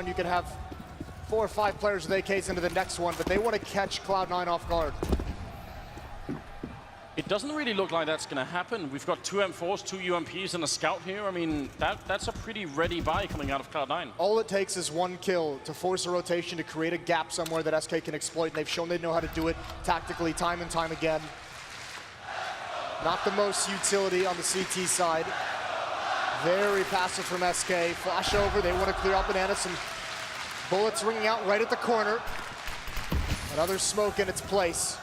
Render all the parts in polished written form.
You can have 4 or 5 players with AKs into the next one, but they want to catch CLOUD9 off guard. It doesn't really look like that's going to happen. We've got 2 M4s, 2 UMPs, and a scout here. I mean, that's a pretty ready buy coming out of CLOUD9. All it takes is 1 kill to force a rotation, to create a gap somewhere that SK can exploit, and they've shown they know how to do it tactically time and time again. Not the most utility on the CT side. Very passive from SK. Flash over, they want to clear out Banana. Some bullets ringing out right at the corner. Another smoke in its place.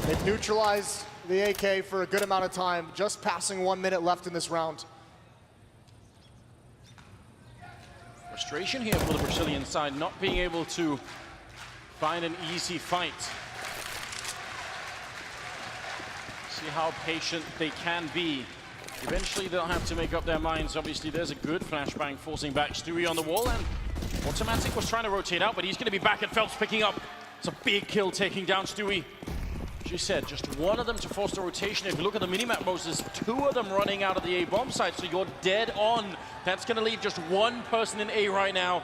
They've neutralized the AK for a good amount of time, just passing 1 minute left in this round. Frustration here for the Brazilian side, not being able to find an easy fight. See how patient they can be. Eventually they'll have to make up their minds. Obviously there's a good flashbang forcing back Stewie on the wall, and Automatic was trying to rotate out, but he's going to be back at Phelps picking up. It's a big kill taking down Stewie. As you said, just 1 of them to force the rotation. If you look at the minimap, Moses, 2 of them running out of the A bomb site, so you're dead on. That's going to leave just 1 person in A right now.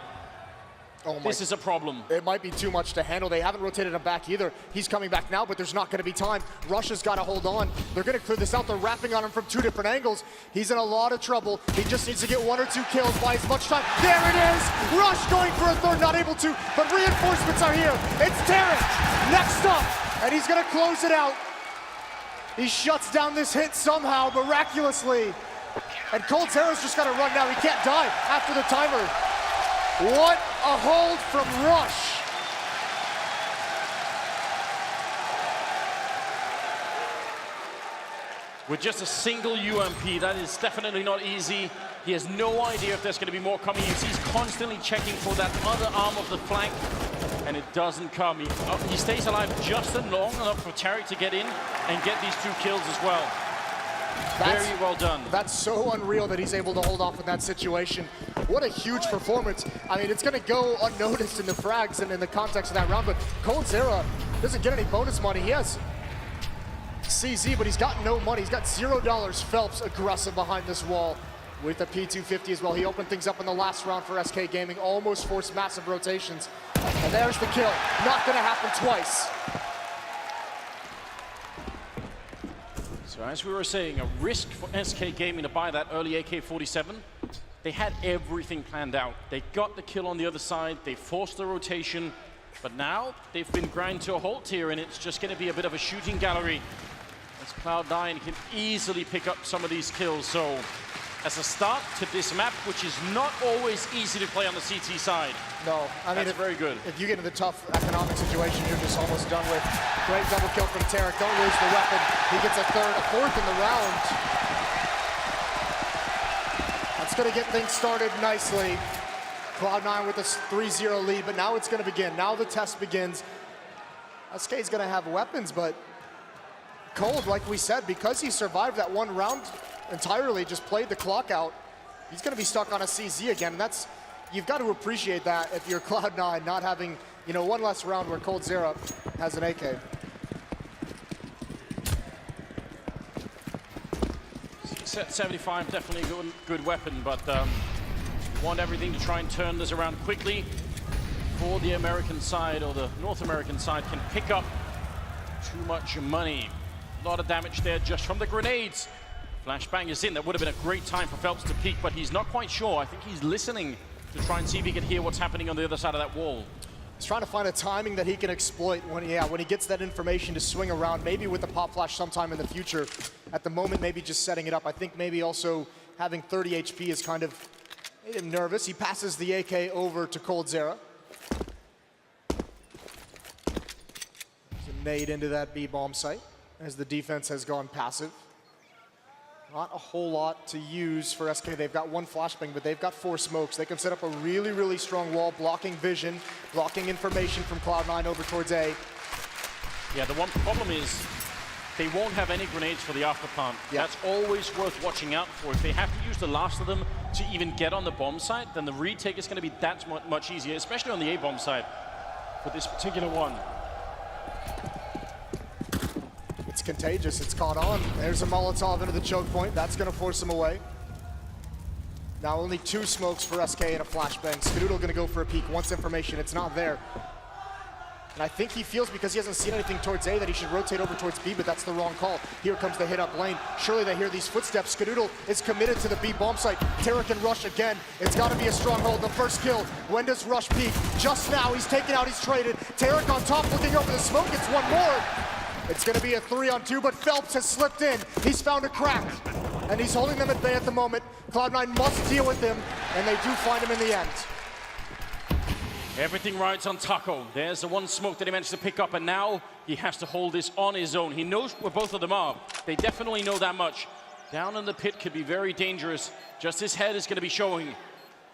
Oh, this is a problem. It might be too much to handle. They haven't rotated him back either. He's coming back now, but there's not going to be time. Russia's got to hold on. They're going to clear this out. They're wrapping on him from 2 different angles. He's in a lot of trouble. He just needs to get 1 or 2 kills, buy as much time. There it is! Rush going for a 3rd, not able to, but reinforcements are here. It's Tarek next up, and he's going to close it out. He shuts down this hit somehow, miraculously. And coldzera's just got to run now. He can't die after the timer. What a hold from Rush. With just a single UMP, that is definitely not easy. He has no idea if there's going to be more coming in. He's constantly checking for that other arm of the flank, and it doesn't come. He stays alive just long enough for Tarek to get in and get these 2 kills as well. Very well done. That's so unreal that he's able to hold off in that situation. What a huge performance. I mean, it's going to go unnoticed in the frags and in the context of that round, but coldzera doesn't get any bonus money. He has CZ, but he's got no money. He's got $0. Phelps aggressive behind this wall with the P250 as well. He opened things up in the last round for SK Gaming, almost forced massive rotations. And there's the kill. Not going to happen twice. So as we were saying, a risk for SK Gaming to buy that early AK-47. They had everything planned out. They got the kill on the other side. They forced the rotation. But now they've been ground to a halt here, and it's just going to be a bit of a shooting gallery as CLOUD9 can easily pick up some of these kills. So as a start to this map, which is not always easy to play on the CT side. No, I mean, it's very good. If you get into the tough economic situation, you're just almost done with. Great double kill from Tarek. Don't lose the weapon. He gets a 4th in the round. That's going to get things started nicely. CLOUD9 with a 3-0 lead, but now it's going to begin. Now the test begins. SK's going to have weapons, but Cold, like we said, because he survived that 1 round entirely, just played the clock out, he's going to be stuck on a CZ again, and that's, you've got to appreciate that if you're CLOUD9, not having, you know, 1 less round where coldzera has an AK. Set 75, definitely a good weapon, but want everything to try and turn this around quickly before the American side or the North American side can pick up too much money. A lot of damage there just from the grenades. Flashbang is in. That would have been a great time for Phelps to peek, but he's not quite sure. I think he's listening to try and see if he can hear what's happening on the other side of that wall. He's trying to find a timing that he can exploit when he gets that information to swing around, maybe with the pop flash sometime in the future. At the moment, maybe just setting it up. I think maybe also having 30 HP is kind of made him nervous. He passes the AK over to coldzera. There's a nade into that B bomb site as the defense has gone passive. Not a whole lot to use for SK. They've got 1 flashbang, but they've got 4 smokes. They can set up a really, really strong wall, blocking vision, blocking information from CLOUD9 over towards A. Yeah, the one problem is they won't have any grenades for the after plant. Yeah. That's always worth watching out for. If they have to use the last of them to even get on the bomb site, then the retake is going to be that much easier, especially on the A bomb site for this particular one. It's contagious, it's caught on. There's a Molotov into the choke point. That's going to force him away. Now only 2 smokes for SK and a flashbang. Skadoodle gonna go for a peek. Once information, it's not there. And I think he feels, because he hasn't seen anything towards A, that he should rotate over towards B, but that's the wrong call. Here comes the hit up lane. Surely they hear these footsteps. Skadoodle is committed to the B bomb site. Tara can rush again. It's gotta be a stronghold. The first kill. When does Rush peak? Just now, he's taken out, he's traded. Tarek on top looking over the smoke. It's one more. It's gonna be a 3-on-2, but Phelps has slipped in. He's found a crack, and he's holding them at bay at the moment. Cloud9 must deal with him, and they do find him in the end. Everything rides on Taco. There's the one smoke that he managed to pick up, and now he has to hold this on his own. He knows where both of them are. They definitely know that much. Down in the pit could be very dangerous. Just his head is going to be showing.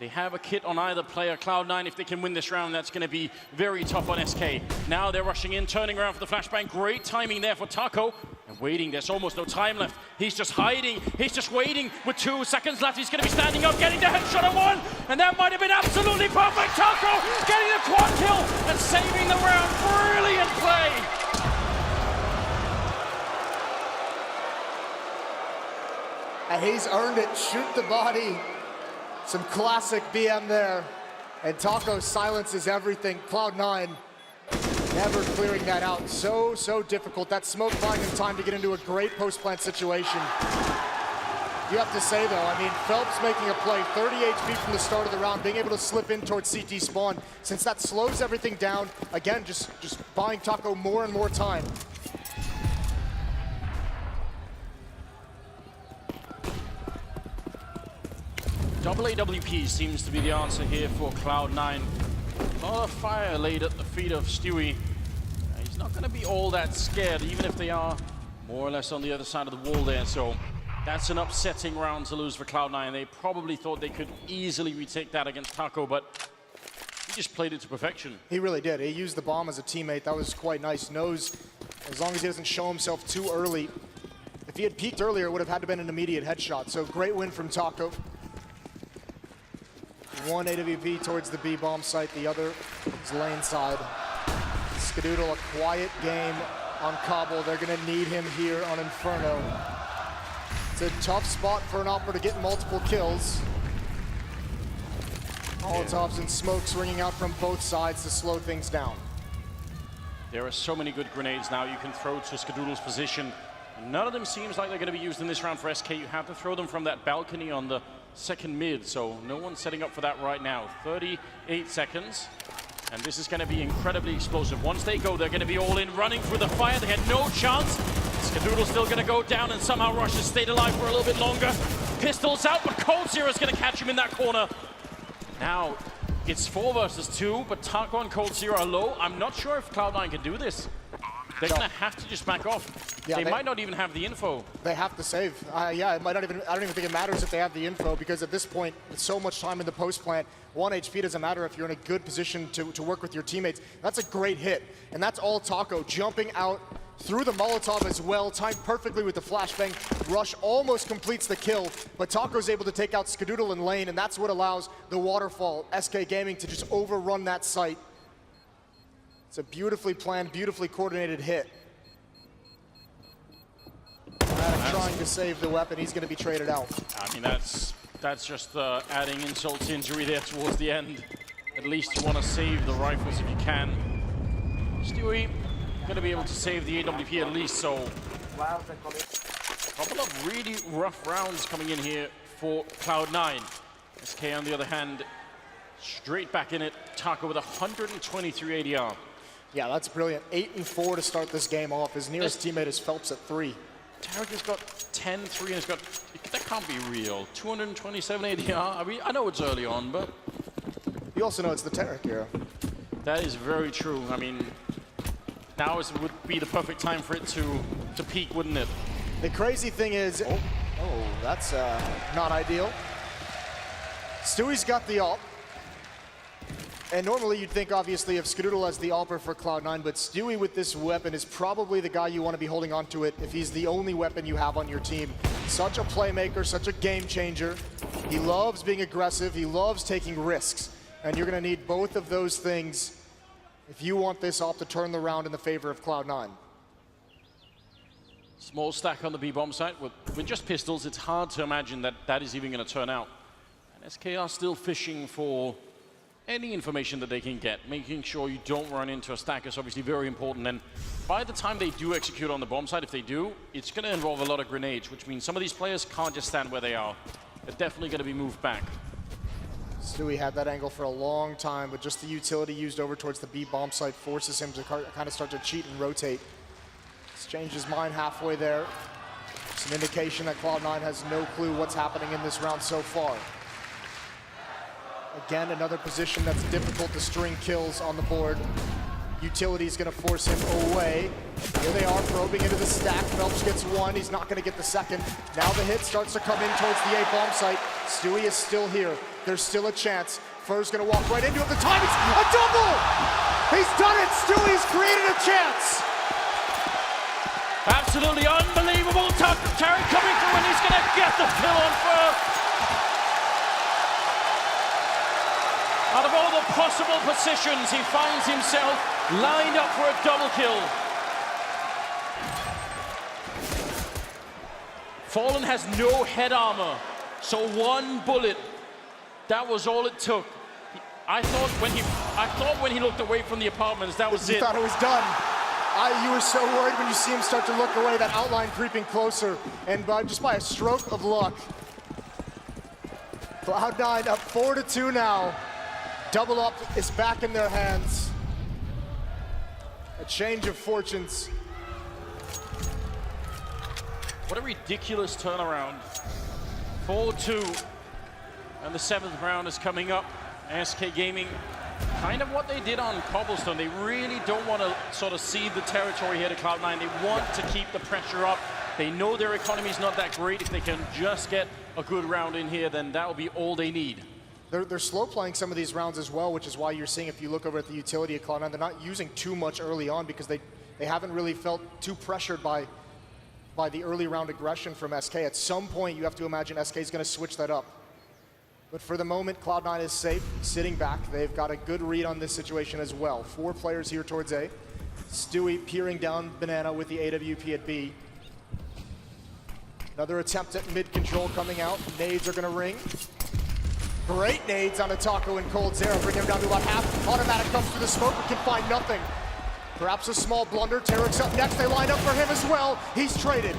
They have a kit on either player. Cloud9, if they can win this round, that's going to be very tough on SK. Now they're rushing in, turning around for the flashbang. Great timing there for Taco. And waiting, there's almost no time left. He's just hiding, he's just waiting. With 2 seconds left, he's going to be standing up, getting the headshot on 1. And that might have been absolutely perfect. Taco getting the quad kill and saving the round. Brilliant play. And he's earned it. Shoot the body. Some classic BM there. And Taco silences everything. Cloud9 never clearing that out. So difficult. That smoke buying him time to get into a great post-plant situation. You have to say, though, I mean, Phelps making a play, 30 HP from the start of the round, being able to slip in towards CT spawn. Since that slows everything down, again, just buying Taco more and more time. Double AWP seems to be the answer here for Cloud9. A lot of fire laid at the feet of Stewie. He's not going to be all that scared, even if they are more or less on the other side of the wall there. So that's an upsetting round to lose for Cloud9. They probably thought they could easily retake that against Taco, but he just played it to perfection. He really did. He used the bomb as a teammate. That was quite nice. Knows as long as he doesn't show himself too early. If he had peeked earlier, it would have had to been an immediate headshot. So great win from Taco. 1 AWP towards the B bomb site, the other is lane side. Skadoodle, a quiet game on Cobble. They're gonna need him here on Inferno. It's a tough spot for an Opera to get multiple kills. Molotovs and smokes ringing out from both sides to slow things down. There are so many good grenades now you can throw to Skadoodle's position. None of them seems like they're going to be used in this round for SK. You have to throw them from that balcony on the second mid, so no one's setting up for that right now. 38 seconds, and this is going to be incredibly explosive. Once they go, they're going to be all in, running through the fire. They had no chance. Skadoodle's still going to go down, and somehow Rush has stayed alive for a little bit longer. Pistols out, but CLOUD9 is going to catch him in that corner. Now, it's 4 versus 2, but Taco and CLOUD9 are low. I'm not sure if Cloud9 can do this. They're going to have to just back off. Yeah, they might not even have the info. They have to save. Yeah, it might not even. I don't even think it matters if they have the info, because at this point, with so much time in the post plant, 1 HP doesn't matter if you're in a good position to work with your teammates. That's a great hit, and that's all Taco jumping out through the Molotov as well, timed perfectly with the flashbang. Rush almost completes the kill, but Taco's able to take out Skadoodle in lane, and that's what allows the Waterfall, SK Gaming, to just overrun that site. It's a beautifully planned, beautifully coordinated hit. Trying to save the weapon, he's going to be traded out. I mean, that's just adding insult to injury there towards the end. At least you want to save the rifles if you can. Stewie going to be able to save the AWP at least, so a couple of really rough rounds coming in here for Cloud9. SK on the other hand, straight back in it. Taco with 123 ADR. Yeah, that's brilliant. 8 and 4 to start this game off. His nearest teammate is Phelps at 3. Tarek has got 10-3 and has got, that can't be real, 227 ADR. I mean, I know it's early on, but you also know it's the Tarek era. That is very true. I mean, now would be the perfect time for it to peak, wouldn't it? The crazy thing is, oh that's not ideal. Stewie's got the ult. And normally you'd think, obviously, of Skadoodle as the AWPer for Cloud9, but Stewie with this weapon is probably the guy you want to be holding on to it if he's the only weapon you have on your team. Such a playmaker, such a game changer. He loves being aggressive, he loves taking risks. And you're going to need both of those things if you want this AWP to turn the round in the favor of Cloud9. Small stack on the B bomb site. With just pistols, it's hard to imagine that is even going to turn out. SK are still fishing for any information that they can get. Making sure you don't run into a stack is obviously very important. And by the time they do execute on the bomb side, if they do, it's going to involve a lot of grenades, which means some of these players can't just stand where they are. They're definitely going to be moved back. Stewie had that angle for a long time, but just the utility used over towards the B bomb site forces him to kind of start to cheat and rotate. He's changed his mind halfway there. It's an indication that CLOUD9 has no clue what's happening in this round so far. Again, another position that's difficult to string kills on the board. Utility's gonna force him away. Here they are probing into the stack. Phelps gets one, he's not gonna get the second. Now the hit starts to come in towards the A bomb site. Stewie is still here. There's still a chance. Fur's gonna walk right into it. The time is a double! He's done it! Stewie's created a chance! Absolutely unbelievable. Terry coming through and he's gonna get the kill on Fur. Out of all the possible positions, he finds himself lined up for a double kill. Fallen has no head armor, so one bullet, that was all it took. I thought when he looked away from the apartments, that was it. You thought it was done. You were so worried when you see him start to look away, that outline creeping closer, and just by a stroke of luck, CLOUD9 up 4-2 now. Double up is back in their hands. A change of fortunes. What a ridiculous turnaround. 4-2, and the 7th round is coming up. SK Gaming, kind of what they did on Cobblestone. They really don't want to sort of cede the territory here to CLOUD9. They want to keep the pressure up. They know their economy is not that great. If they can just get a good round in here, then that will be all they need. They're slow playing some of these rounds as well, which is why you're seeing, if you look over at the utility of CLOUD9, they're not using too much early on because they haven't really felt too pressured by the early round aggression from SK. At some point, you have to imagine SK is going to switch that up. But for the moment, CLOUD9 is safe, sitting back. They've got a good read on this situation as well. 4 players here towards A. Stewie peering down Banana with the AWP at B. Another attempt at mid-control coming out. Nades are going to ring. Great nades on Atako and Cold Zero, bring him down to about half. Automatic comes through the smoke, but can find nothing. Perhaps a small blunder. Tarek's up next. They line up for him as well. He's traded.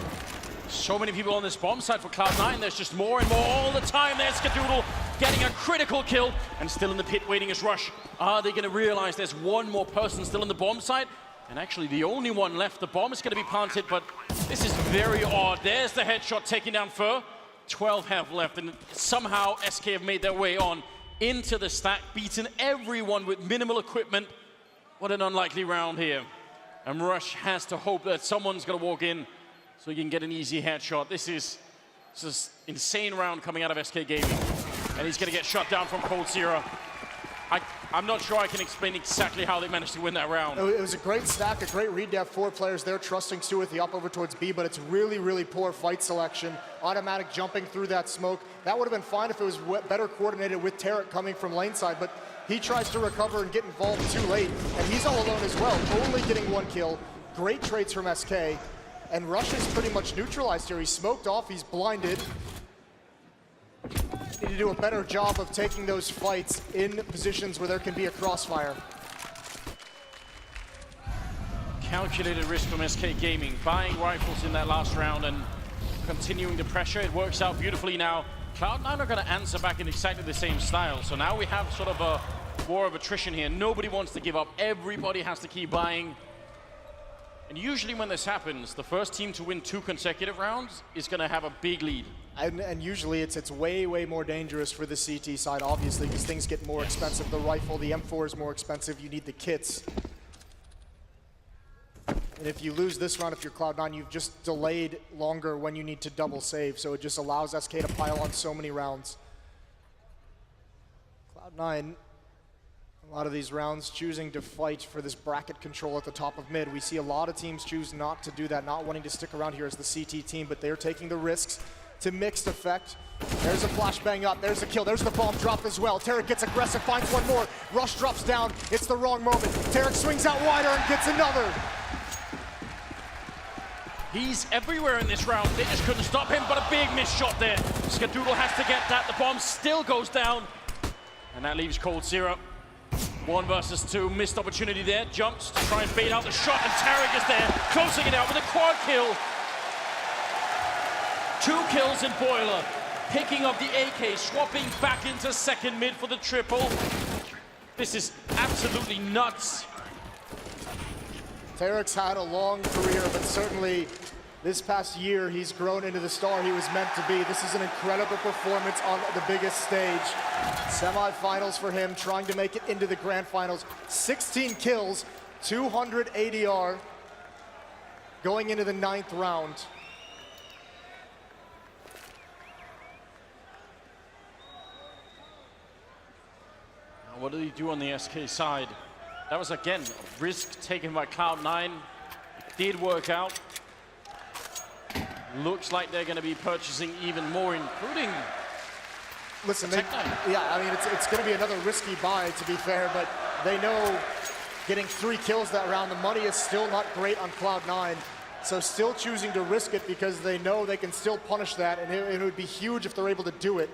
So many people on this bomb site for CLOUD9. There's just more and more all the time. There's Skadoodle getting a critical kill and still in the pit waiting as Rush. Are they going to realize there's one more person still in the bomb site? And actually the only one left. The bomb is going to be planted, but this is very odd. There's the headshot taking down Fur. 12 have left, and somehow SK have made their way on into the stack, beaten everyone with minimal equipment. What an unlikely round here. And Rush has to hope that someone's going to walk in so he can get an easy headshot. This is insane round coming out of SK Gaming. And he's going to get shot down from Cold Zero. I'm not sure I can explain exactly how they managed to win that round. It was a great stack, a great read to have 4 players there trusting Stu with the up over towards B, but it's really, really poor fight selection. Automatic jumping through that smoke. That would have been fine if it was better coordinated with Tarek coming from lane side, but he tries to recover and get involved too late, and he's all alone as well, only getting 1 kill. Great trades from SK, and Rush is pretty much neutralized here. He's smoked off, he's blinded. Need to do a better job of taking those fights in positions where there can be a crossfire. Calculated risk from SK Gaming, buying rifles in that last round and continuing the pressure. It works out beautifully now. CLOUD9 are going to answer back in exactly the same style. So now we have sort of a war of attrition here. Nobody wants to give up. Everybody has to keep buying. And usually when this happens, the first team to win 2 consecutive rounds is going to have a big lead. And usually it's way, way more dangerous for the CT side, obviously, because things get more expensive. The rifle, the M4 is more expensive. You need the kits. And if you lose this round, if you're CLOUD9, you've just delayed longer when you need to double save. So it just allows SK to pile on so many rounds. CLOUD9, a lot of these rounds choosing to fight for this bracket control at the top of mid. We see a lot of teams choose not to do that, not wanting to stick around here as the CT team, but they're taking the risks to mixed effect. There's a flashbang up, there's a kill, there's the bomb drop as well. Tarek gets aggressive, finds one more. Rush drops down, it's the wrong moment. Tarek swings out wider and gets another. He's everywhere in this round. They just couldn't stop him, but a big missed shot there. Skadoodle has to get that. The bomb still goes down. And that leaves Cold0. 1 versus 2, missed opportunity there. Jumps to try and bait out the shot, and Tarek is there, closing it out with a quad kill. 2 kills in Boiler. Picking up the AK, swapping back into second mid for the triple. This is absolutely nuts. Tarek's had a long career, but certainly this past year he's grown into the star he was meant to be. This is an incredible performance on the biggest stage. Semi-finals for him, trying to make it into the grand finals. 16 kills, 200 ADR, going into the 9th round. Now, what did he do on the SK side? That was, again, a risk taken by Cloud9. Did work out. Looks like they're going to be purchasing even more, including... Listen, yeah, I mean, it's going to be another risky buy, to be fair, but they know getting 3 kills that round, the money is still not great on Cloud9, so still choosing to risk it because they know they can still punish that, and it would be huge if they're able to do it.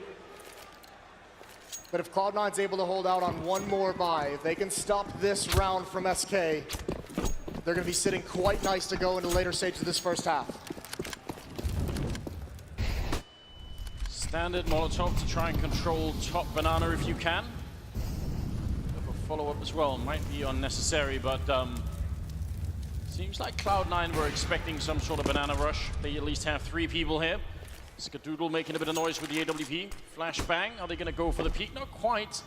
But if Cloud9's able to hold out on 1 more buy, if they can stop this round from SK, they're going to be sitting quite nice to go into later stages of this first half. Standard Molotov to try and control top banana if you can. A follow-up as well might be unnecessary, but seems like Cloud9 were expecting some sort of banana rush. They at least have 3 people here. Skadoodle making a bit of noise with the AWP. Flashbang, are they going to go for the peak? Not quite.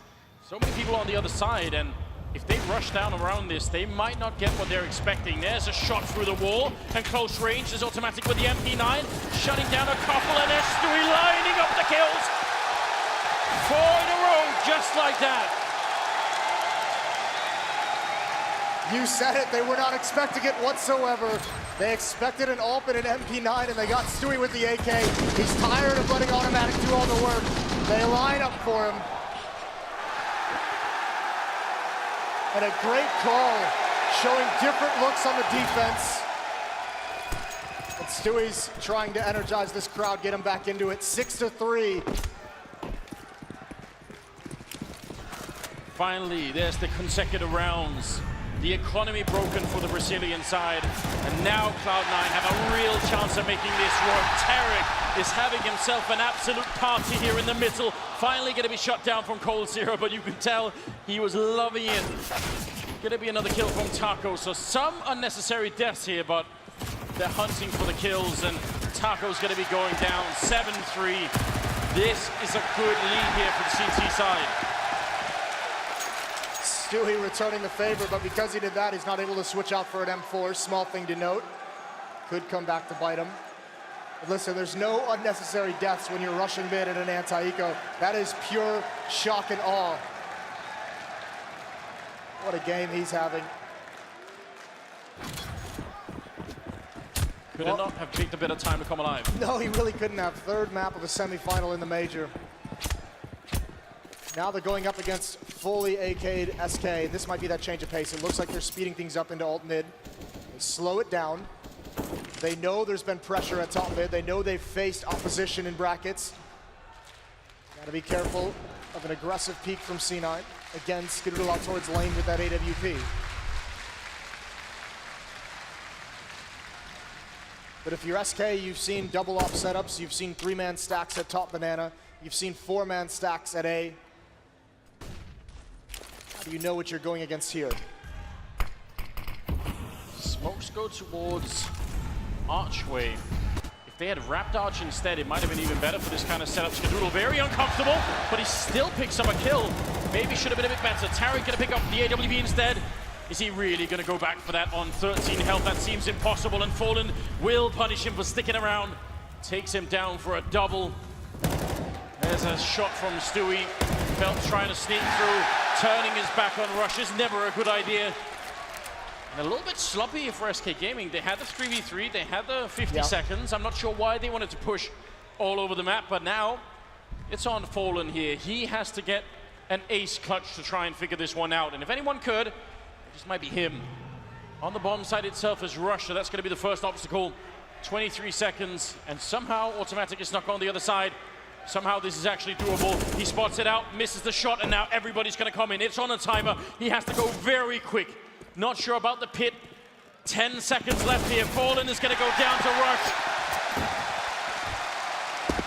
So many people on the other side, and if they rush down around this, they might not get what they're expecting. There's a shot through the wall, and close range is automatic with the MP9, shutting down a couple, and there's Stewie lining up the kills. 4 in a row, just like that. You said it, they were not expecting it whatsoever. They expected an AWP and an MP9, and they got Stewie with the AK. He's tired of letting Automatic do all the work. They line up for him. And a great call, showing different looks on the defense. And Stewie's trying to energize this crowd, get him back into it. 6-3. Finally, there's the consecutive rounds. The economy broken for the Brazilian side, and now Cloud9 have a real chance of making this work. Tarek is having himself an absolute party here in the middle. Finally going to be shut down from Cold0, but you can tell he was loving it. Going to be another kill from Taco, so some unnecessary deaths here, but they're hunting for the kills, and Taco's going to be going down 7-3. This is a good lead here for the CT side. Stewie returning the favor, but because he did that, he's not able to switch out for an M4. Small thing to note. Could come back to bite him. But listen, there's no unnecessary deaths when you're rushing mid in an anti-eco. That is pure shock and awe. What a game he's having. Could it not have taken a bit of time to come alive? No, he really couldn't have. 3rd map of a semi-final in the major. Now they're going up against fully AK'd SK. This might be that change of pace. It looks like they're speeding things up into alt mid. They slow it down. They know there's been pressure at top mid. They know they've faced opposition in brackets. Gotta be careful of an aggressive peek from C9. Again, Skadoodle out towards lane with that AWP. But if you're SK, you've seen double op setups. You've seen 3-man stacks at top banana. You've seen 4-man stacks at A. You know what you're going against here. Smokes go towards Archway. If they had wrapped Arch instead, it might have been even better for this kind of setup. Skadoodle very uncomfortable, but he still picks up a kill. Maybe should have been a bit better. Tarek gonna pick up the AWP instead. Is he really gonna go back for that on 13 health? That seems impossible, and Fallen will punish him for sticking around. Takes him down for a double. There's a shot from Stewie. Felt trying to sneak through. Turning his back on Rush is never a good idea. And a little bit sloppy for SK Gaming. They had the 3v3, they had the 50 seconds. I'm not sure why they wanted to push all over the map, but now it's on Fallen here. He has to get an ace clutch to try and figure this one out. And if anyone could, this might be him. On the bomb side itself is Rush, so that's going to be the first obstacle. 23 seconds, and somehow Automatic is stuck on the other side. Somehow this is actually doable. He spots it out, misses the shot, and now everybody's gonna come in. It's on a timer. He has to go very quick. Not sure about the pit. 10 seconds left here. Fallen is gonna go down to Rush.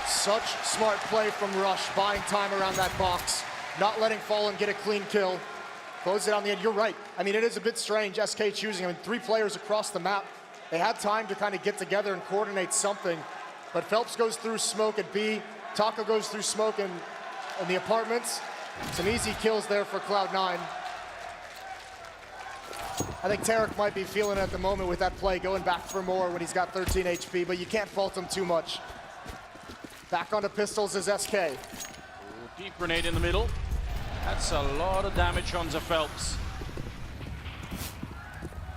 Such smart play from Rush, buying time around that box, not letting Fallen get a clean kill. Close it on the end. You're right. I mean, it is a bit strange, SK choosing. I mean, 3 players across the map. They had time to kind of get together and coordinate something, but Phelps goes through smoke at B. Taco goes through smoke in the apartments. Some easy kills there for CLOUD9. I think Tarek might be feeling it at the moment with that play, going back for more when he's got 13 HP, but you can't fault him too much. Back onto pistols is SK. Deep grenade in the middle. That's a lot of damage onto Phelps.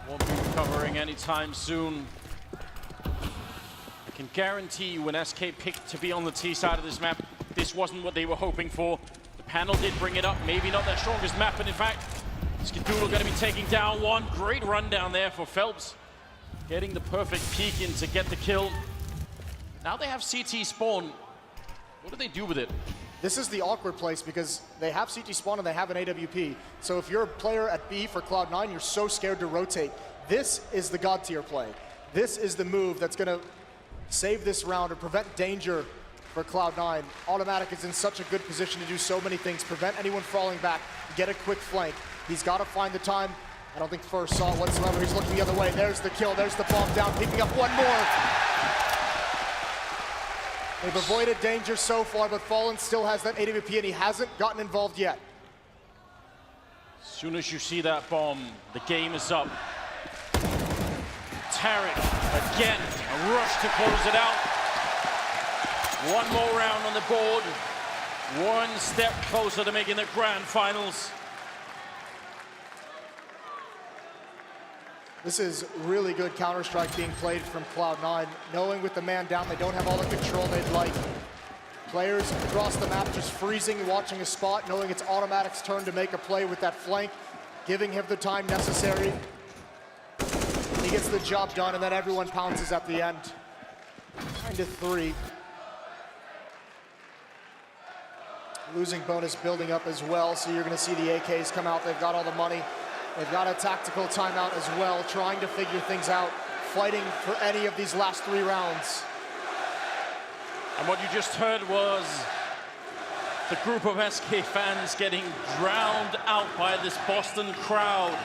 Won't be recovering anytime soon. I can guarantee you when SK picked to be on the T side of this map, this wasn't what they were hoping for. The panel did bring it up, maybe not their strongest map, but in fact, Skadoodle going to be taking down one. Great run down there for Phelps. Getting the perfect peek in to get the kill. Now they have CT spawn. What do they do with it? This is the awkward place because they have CT spawn and they have an AWP. So if you're a player at B for CLOUD9, you're so scared to rotate. This is the God tier play. This is the move that's gonna save this round or prevent danger for CLOUD9. Automatic is in such a good position to do so many things, prevent anyone falling back, get a quick flank. He's got to find the time. I don't think First saw it whatsoever. He's looking the other way. There's the kill, there's the bomb down, picking up one more. They've avoided danger so far, but Fallen still has that AWP and he hasn't gotten involved yet. As soon as you see that bomb, the game is up. Tarek, again, a rush to close it out. One more round on the board. One step closer to making the grand finals. This is really good Counter-Strike being played from CLOUD9, knowing with the man down they don't have all the control they'd like. Players across the map just freezing, watching a spot, knowing it's Automatic's turn to make a play with that flank, giving him the time necessary. He gets the job done, and then everyone pounces at the end. 9-3. Losing bonus building up as well, so you're going to see the AKs come out. They've got all the money. They've got a tactical timeout as well, trying to figure things out, fighting for any of these last 3 rounds. And what you just heard was the group of SK fans getting drowned out by this Boston crowd.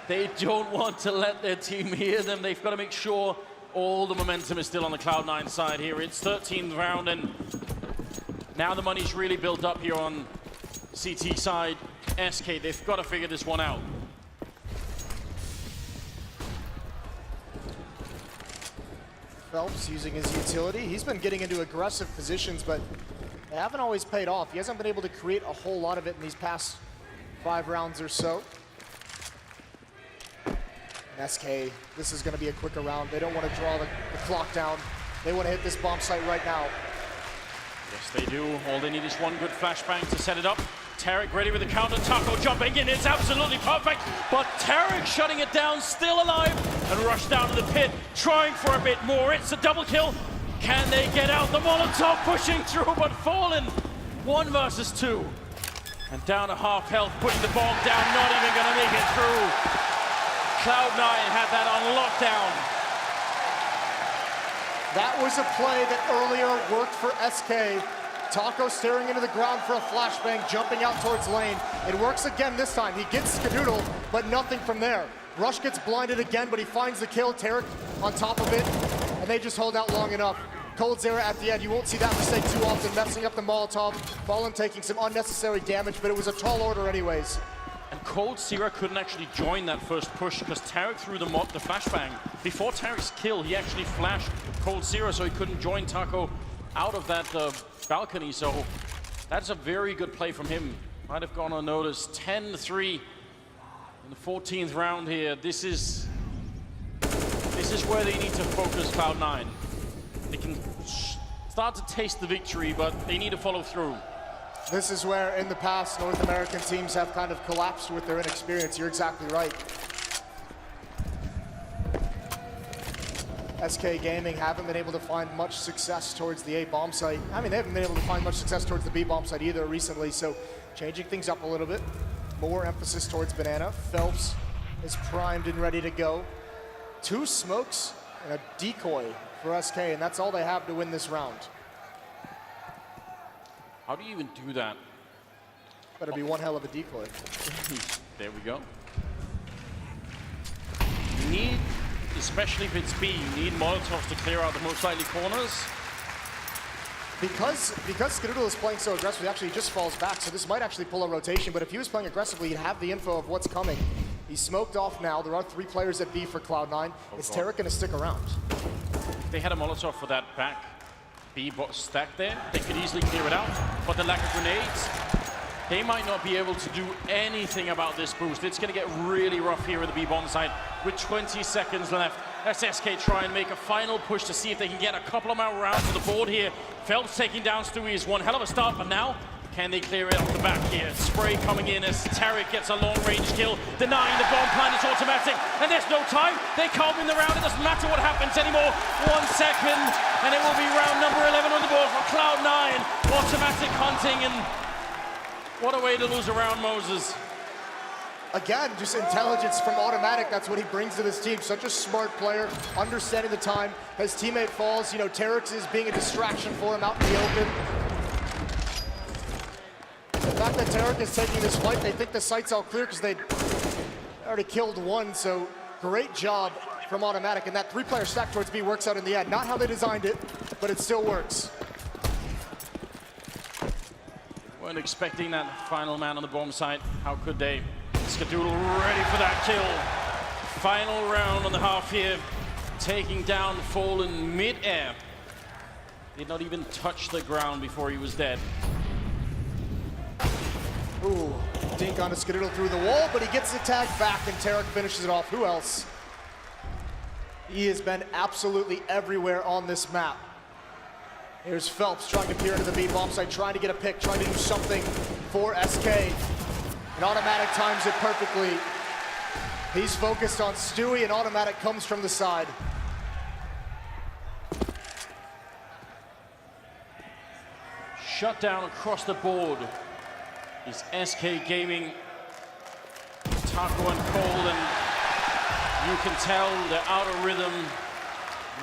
They don't want to let their team hear them. They've got to make sure all the momentum is still on the CLOUD9 side here. It's 13th round, and now the money's really built up here on CT side. SK, they've got to figure this one out. Phelps using his utility. He's been getting into aggressive positions, but they haven't always paid off. He hasn't been able to create a whole lot of it in these past 5 rounds or so. And SK, this is going to be a quicker round. They don't want to draw the clock down. They want to hit this bomb site right now. Yes, they do. All they need is one good flashbang to set it up. Tarek ready with the counter, Taco jumping in, it's absolutely perfect, but Tarek shutting it down, still alive, and rush down to the pit, trying for a bit more. It's a double kill. Can they get out? The Molotov pushing through, but Fallen. 1 versus 2. And down to half health, putting the bomb down, not even gonna make it through. CLOUD9 had that on lockdown. That was a play that earlier worked for SK. Taco staring into the ground for a flashbang, jumping out towards lane. It works again this time. He gets Skadoodle, but nothing from there. Rush gets blinded again, but he finds the kill. Tarek on top of it, and they just hold out long enough. Cold Zera at the end. You won't see that mistake too often, messing up the Molotov. Fallen taking some unnecessary damage, but it was a tall order anyways. And Cold Zera couldn't actually join that first push because Tarek threw the flashbang. Before Tarek's kill, he actually flashed Cold Zera, so he couldn't join Taco out of that balcony, so that's a very good play from him. Might have gone unnoticed. 10-3 in the 14th round here. This is where they need to focus CLOUD9. They can start to taste the victory, but they need to follow through. This is where, in the past, North American teams have kind of collapsed with their inexperience. You're exactly right. SK Gaming haven't been able to find much success towards the A bomb site. I mean, they haven't been able to find much success towards the B bomb site either recently, so changing things up a little bit. More emphasis towards Banana. Phelps is primed and ready to go. 2 smokes and a decoy for SK, and that's all they have to win this round. How do you even do that? Better be one hell of a decoy. There we go. You need, especially if it's B, you need Molotovs to clear out the most likely corners. Because Skadoodle is playing so aggressively, actually he just falls back, so this might actually pull a rotation, but if he was playing aggressively, he'd have the info of what's coming. He's smoked off now. There are 3 players at B for Cloud9. Is Tarek going to stick around? They had a Molotov for that back B bot stack there. They could easily clear it out, but the lack of grenades, they might not be able to do anything about this boost. It's going to get really rough here at the B bomb side with 20 seconds left. As SK try and make a final push to see if they can get a couple of more rounds on the board here. Phelps taking down Stewie is one hell of a start, but now, can they clear it off the back here? Spray coming in as Tarek gets a long-range kill, denying the bomb plan is automatic, and there's no time. They can't win the round. It doesn't matter what happens anymore. 1 second, and it will be round number 11 on the board for Cloud9. Automatic hunting, and what a way to lose a round, Moses. Again, just intelligence from Automatic. That's what he brings to this team. Such a smart player, understanding the time. His teammate falls. You know, Terex is being a distraction for him out in the open. The fact that Tarek is taking this fight, they think the site's all clear because they already killed 1, so great job from Automatic. And that 3-player stack towards B works out in the end. Not how they designed it, but it still works. Weren't expecting that final man on the bomb site. How could they? Skadoodle ready for that kill. Final round on the half here. Taking down Fallen mid-air. Did not even touch the ground before he was dead. Ooh, dink on a Skadoodle through the wall, but he gets the tag back and Tarek finishes it off. Who else? He has been absolutely everywhere on this map. Here's Phelps trying to peer into the B bomb site, trying to get a pick, trying to do something for SK. And Automatic times it perfectly. He's focused on Stewie, and Automatic comes from the side. Shut down across the board is SK Gaming. Taco and Cold, and you can tell they're out of rhythm.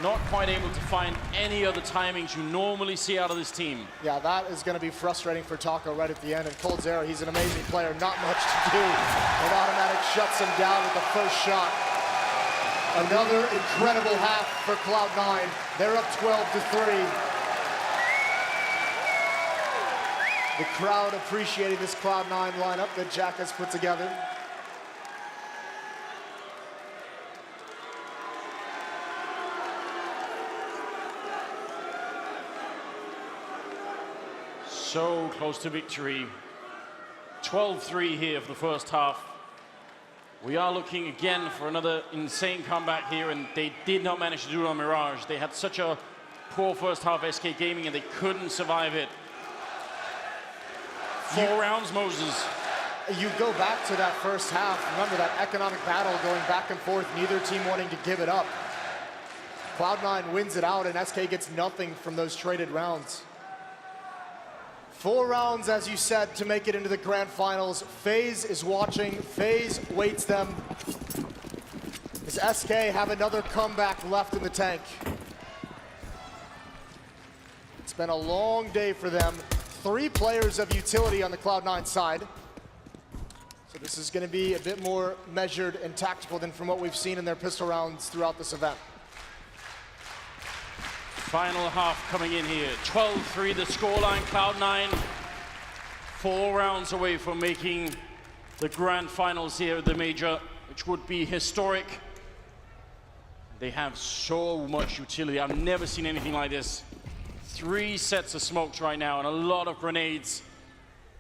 Not quite able to find any other timings you normally see out of this team. Yeah, that is going to be frustrating for Taco right at the end. And Cold's Arrow, he's an amazing player, not much to do. And Automatic shuts him down with the first shot. Another incredible half for Cloud9. They're up 12-3. The crowd appreciating this Cloud9 lineup that Jack has put together. So close to victory. 12-3 here for the first half. We are looking again for another insane comeback here, and they did not manage to do it on Mirage. They had such a poor first half, SK Gaming, and they couldn't survive it. 4 rounds, Moses. You go back to that first half, remember that economic battle going back and forth, neither team wanting to give it up. Cloud9 wins it out, and SK gets nothing from those traded rounds. 4 rounds, as you said, to make it into the grand finals. FaZe is watching. FaZe waits them. Does SK have another comeback left in the tank? It's been a long day for them. 3 players of utility on the Cloud9 side. So this is going to be a bit more measured and tactical than from what we've seen in their pistol rounds throughout this event. Final half coming in here. 12-3 the scoreline. Cloud9 4 rounds away from making the grand finals here at the major, which would be historic. They have so much utility. I've never seen anything like this. 3 sets of smokes right now and a lot of grenades.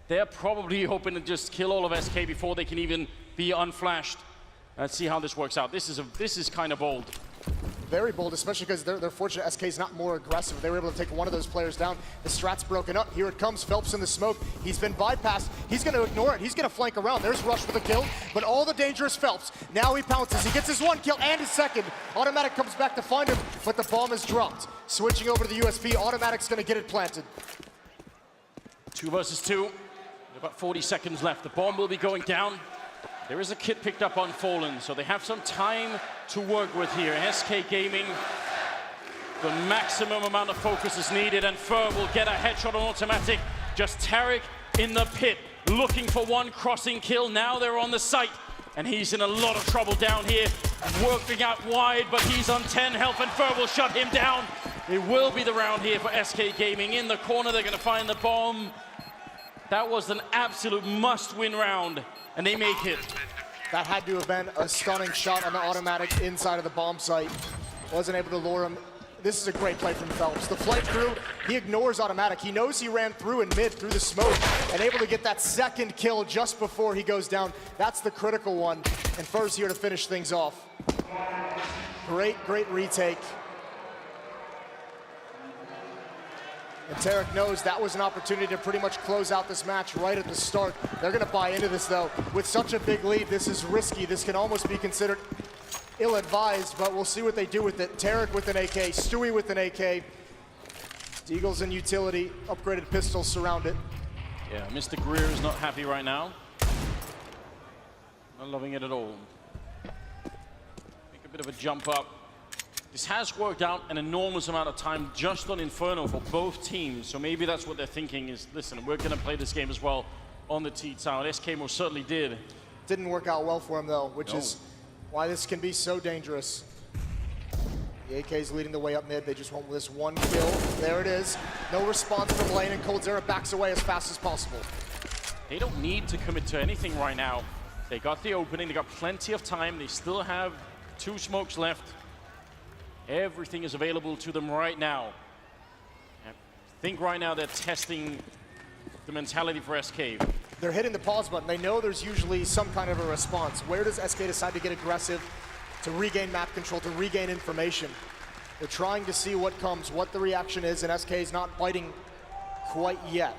They're probably hoping to just kill all of SK before they can even be unflashed. Let's see how this works out. This is kind of bold. very bold, especially because they're fortunate SK's not more aggressive. They were able to take one of those players down. The strat's broken up. Here it comes. Phelps in the smoke. He's been bypassed. He's going to ignore it. He's going to flank around. There's Rush with a kill, but all the danger is Phelps. Now he pounces. He gets his 1 kill and his 2nd. Automatic comes back to find him, but the bomb is dropped. Switching over to the USP, Automatic's going to get it planted. 2 versus 2. About 40 seconds left. The bomb will be going down. There is a kit picked up on Fallen, so they have some time to work with here. SK Gaming, the maximum amount of focus is needed, and Fer will get a headshot on Automatic. Just Tarek in the pit, looking for 1 crossing kill. Now they're on the site, and he's in a lot of trouble down here. Working out wide, but he's on 10 health, and Fer will shut him down. It will be the round here for SK Gaming. In the corner, they're gonna find the bomb. That was an absolute must-win round, and they make it. That had to have been a stunning shot on the Automatic inside of the bomb site. Wasn't able to lure him. This is a great play from Phelps. The flight through, he ignores Automatic. He knows he ran through in mid, through the smoke, and able to get that 2nd kill just before he goes down. That's the critical one, and Fer's here to finish things off. Great retake. And Tarek knows that was an opportunity to pretty much close out this match right at the start. They're going to buy into this, though. With such a big lead, this is risky. This can almost be considered ill-advised, but we'll see what they do with it. Tarek with an AK, Stewie with an AK. Deagles and utility, upgraded pistols surround it. Yeah, Mr. Greer is not happy right now. Not loving it at all. Make a bit of a jump up. This has worked out an enormous amount of time just on Inferno for both teams, so maybe that's what they're thinking is, listen, we're going to play this game as well on the T-Town. SK most certainly did. Didn't work out well for him, though, which is why this can be so dangerous. The AK's leading the way up mid. They just want this 1 kill. There it is. No response from lane, and coldzera backs away as fast as possible. They don't need to commit to anything right now. They got the opening. They got plenty of time. They still have 2 smokes left. Everything is available to them right now. I think right now they're testing the mentality for SK. They're hitting the pause button. They know there's usually some kind of a response. Where does SK decide to get aggressive, to regain map control, to regain information? They're trying to see what comes, what the reaction is, and SK is not biting quite yet.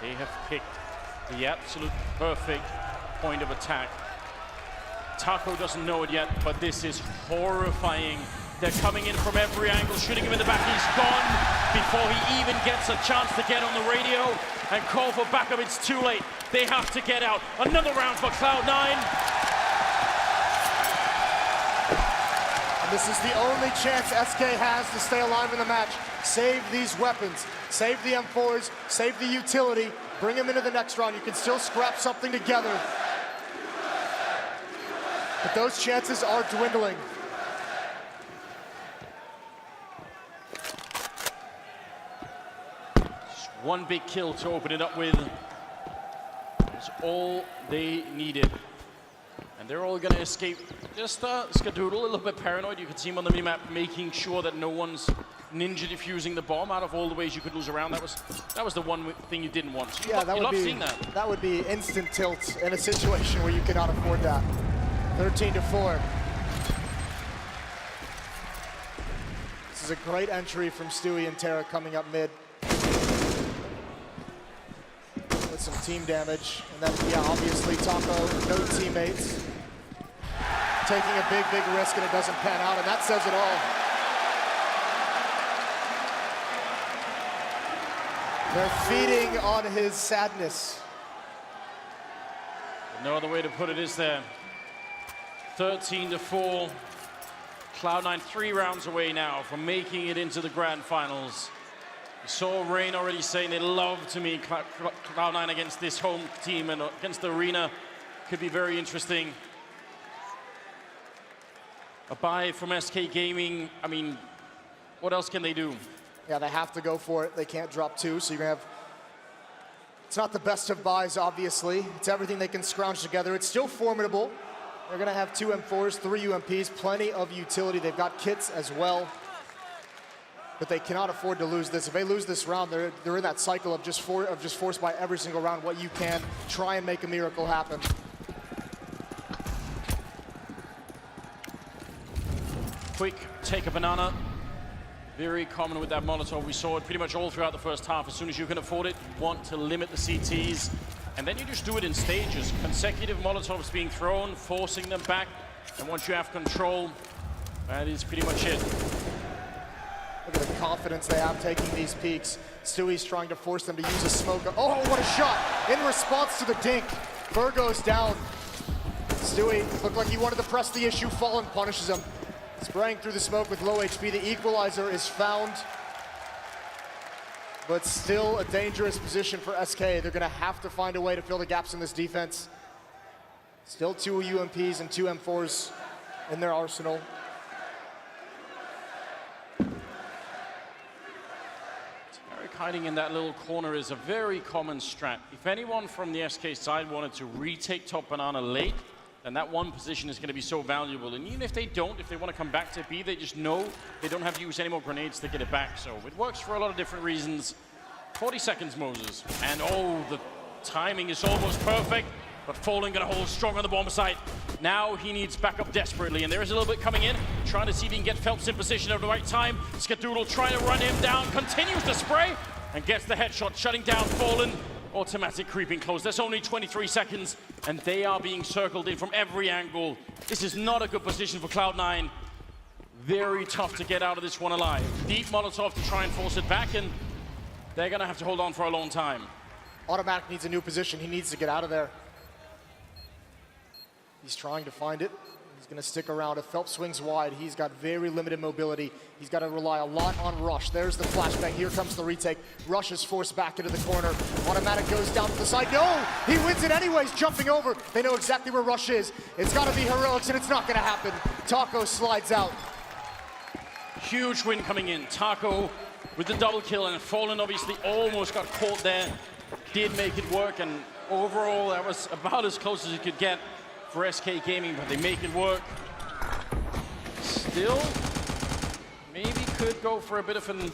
They have picked the absolute perfect point of attack. Taco doesn't know it yet, but this is horrifying. They're coming in from every angle, shooting him in the back. He's gone before he even gets a chance to get on the radio and call for backup. It's too late. They have to get out. Another round for CLOUD9. And this is the only chance SK has to stay alive in the match. Save these weapons. Save the M4s. Save the utility. Bring them into the next round. You can still scrap something together. But those chances are dwindling. Just 1 big kill to open it up with. That's all they needed. And they're all going to escape. Just Skadoodle, a little bit paranoid. You can see him on the minimap making sure that no one's ninja defusing the bomb out of all the ways you could lose around. That was the one thing you didn't want. So yeah, that would be instant tilt in a situation where you cannot afford that. 13-4. This is a great entry from Stewie and Tarek coming up mid. With some team damage. And then, yeah, obviously Taco, no teammates. Taking a big risk and it doesn't pan out, and that says it all. They're feeding on his sadness. No other way to put it, is there? 13-4. CLOUD9 3 rounds away now from making it into the grand finals. We saw Rain already saying they love to meet CLOUD9 against this home team and against the arena. Could be very interesting. A buy from SK Gaming. I mean, what else can they do? Yeah, they have to go for it. They can't drop 2, so you're gonna have. It's not the best of buys, obviously. It's everything they can scrounge together. It's still formidable. They're gonna have 2 M4s, 3 UMPs, plenty of utility. They've got kits as well. But they cannot afford to lose this. If they lose this round, they're in that cycle of just force by every single round what you can. Try and make a miracle happen. quick take a banana. Very common with that Molotov. We saw it pretty much all throughout the first half. As soon as you can afford it, you want to limit the CTs. And then you just do it in stages. Consecutive Molotovs being thrown, forcing them back. And once you have control, that is pretty much it. Look at the confidence they have taking these peaks. Stewie's trying to force them to use a smoke. Oh, what a shot! In response to the dink, Virgo's down. Stewie looked like he wanted to press the issue. Fallen punishes him. Spraying through the smoke with low HP. The equalizer is found. But still a dangerous position for SK. They're gonna have to find a way to fill the gaps in this defense. Still 2 UMPs and 2 M4s in their arsenal. Hiding in that little corner is a very common strat. If anyone from the SK side wanted to retake top banana late, then that one position is going to be so valuable. And even if they don't, if they want to come back to B, they just know they don't have to use any more grenades to get it back. So it works for a lot of different reasons. 40 seconds, Moses. And oh, the timing is almost perfect. But Fallen going to hold strong on the bomb site. Now he needs backup desperately, and there is a little bit coming in. Trying to see if he can get Phelps in position at the right time. Skadoodle trying to run him down, continues to spray, and gets the headshot, shutting down Fallen. Automatic creeping close. There's only 23 seconds, and they are being circled in from every angle. This is not a good position for CLOUD9. Very tough to get out of this one alive. Deep Molotov to try and force it back, and they're going to have to hold on for a long time. Automatic needs a new position. He needs to get out of there. He's trying to find it. He's going to stick around. If Phelps swings wide, he's got very limited mobility. He's got to rely a lot on Rush. There's the flashbang. Here comes the retake. Rush is forced back into the corner. Automatic goes down to the side. No! He wins it anyways, jumping over. They know exactly where Rush is. It's got to be heroics, and it's not going to happen. Taco slides out. Huge win coming in. Taco with the double kill, and Fallen obviously almost got caught there. Did make it work, and overall, that was about as close as you could get for SK Gaming, but they make it work. Still, maybe could go for a bit of an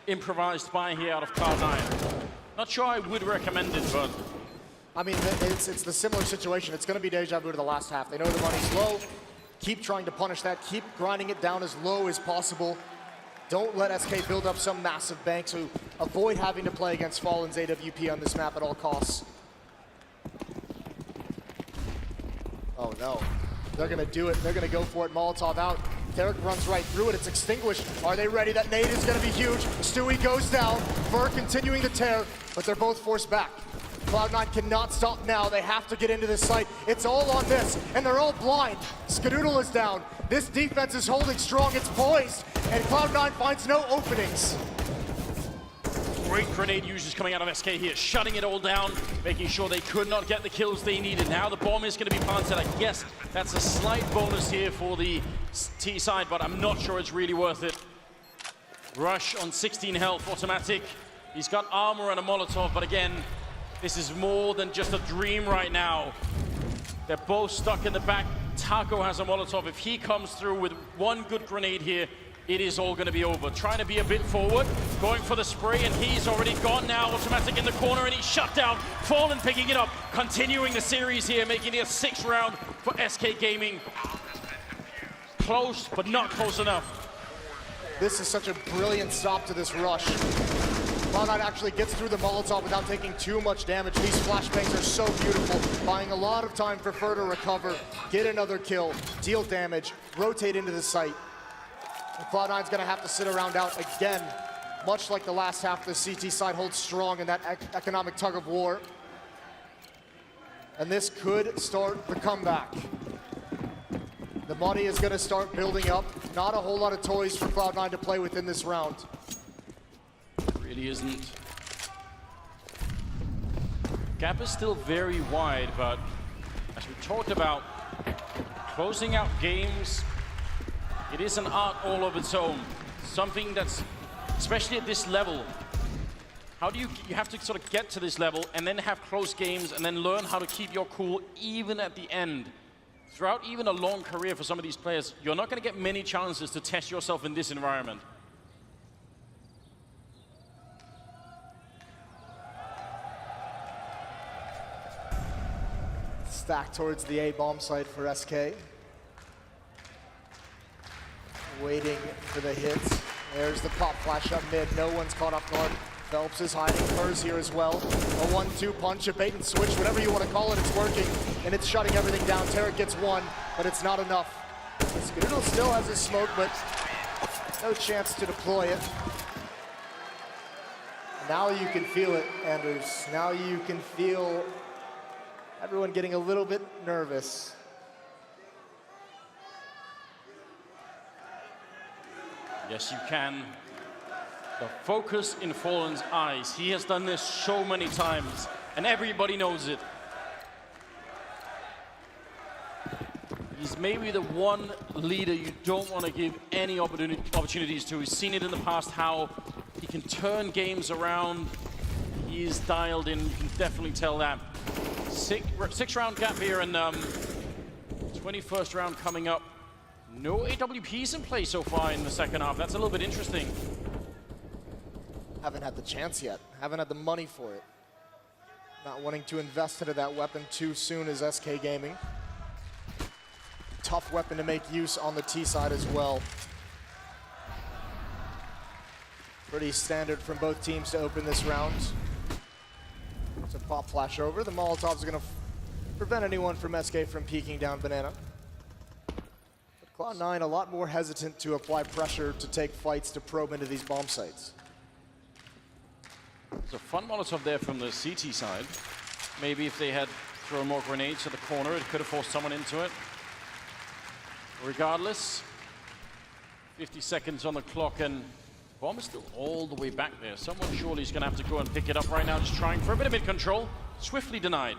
improvised buy here out of CLOUD9. Not sure I would recommend it, but... I mean, it's the similar situation. It's going to be deja vu to the last half. They know the money's low. Keep trying to punish that. Keep grinding it down as low as possible. Don't let SK build up some massive bank, so avoid having to play against Fallen's AWP on this map at all costs. Oh no, they're gonna do it. They're gonna go for it. Molotov out. Derek runs right through it. It's extinguished. Are they ready? That nade is gonna be huge. Stewie goes down. Fur continuing to tear, but they're both forced back. CLOUD9 cannot stop now. They have to get into this site. It's all on this, and they're all blind. Skadoodle is down. This defense is holding strong. It's poised, and CLOUD9 finds no openings. Great grenade users coming out of SK here, shutting it all down, making sure they could not get the kills they needed. Now the bomb is going to be planted. I guess that's a slight bonus here for the T side, but I'm not sure it's really worth it. Rush on 16 health, automatic. He's got armor and a Molotov, but again, this is more than just a dream right now. They're both stuck in the back. Taco has a Molotov. If he comes through with one good grenade here, it is all going to be over. Trying to be a bit forward, going for the spray, and he's already gone now. Automatic in the corner, and he's shut down. Fallen picking it up, continuing the series here, making it a 6th round for SK Gaming. Close, but not close enough. This is such a brilliant stop to this rush. CLOUD9 actually gets through the Molotov without taking too much damage. These flashbangs are so beautiful, buying a lot of time for Fur to recover, get another kill, deal damage, rotate into the site. CLOUD9's gonna have to sit around out again, much like the last half. The CT side holds strong in that economic tug of war. And this could start the comeback. The money is gonna start building up. Not a whole lot of toys for CLOUD9 to play with in this round. Really isn't. Gap is still very wide, but as we talked about, closing out games, it is an art all of its own. Something that's, especially at this level, how do you have to sort of get to this level and then have close games and then learn how to keep your cool even at the end. Throughout even a long career for some of these players, you're not going to get many chances to test yourself in this environment. Stack towards the A bomb site for SK. waiting for the hits. There's the pop flash up mid. No one's caught off guard. Phelps is hiding. Furs here as well. A 1-2 punch, a bait and switch, whatever you want to call it, it's working. And it's shutting everything down. Tarek gets one, but it's not enough. Scadoodle still has his smoke, but no chance to deploy it. Now you can feel it, Anders. Now you can feel everyone getting a little bit nervous. Yes, you can. The focus in Fallen's eyes. He has done this so many times, and everybody knows it. He's maybe the one leader you don't want to give any opportunities to. He's seen it in the past, how he can turn games around. He is dialed in, you can definitely tell that. Six round gap here, and 21st round coming up. No AWPs in play so far in the second half. That's a little bit interesting. Haven't had the chance yet. Haven't had the money for it. Not wanting to invest into that weapon too soon is SK Gaming. Tough weapon to make use on the T side as well. Pretty standard from both teams to open this round. It's a pop flash over. The Molotovs are going to prevent anyone from SK from peeking down banana. But CLOUD9 a lot more hesitant to apply pressure to take fights to probe into these bomb sites. There's a fun Molotov there from the CT side. Maybe if they had thrown more grenades to the corner, it could have forced someone into it. Regardless, 50 seconds on the clock, and bomb is still all the way back there. Someone surely is going to have to go and pick it up right now, just trying for a bit of mid-control. Swiftly denied.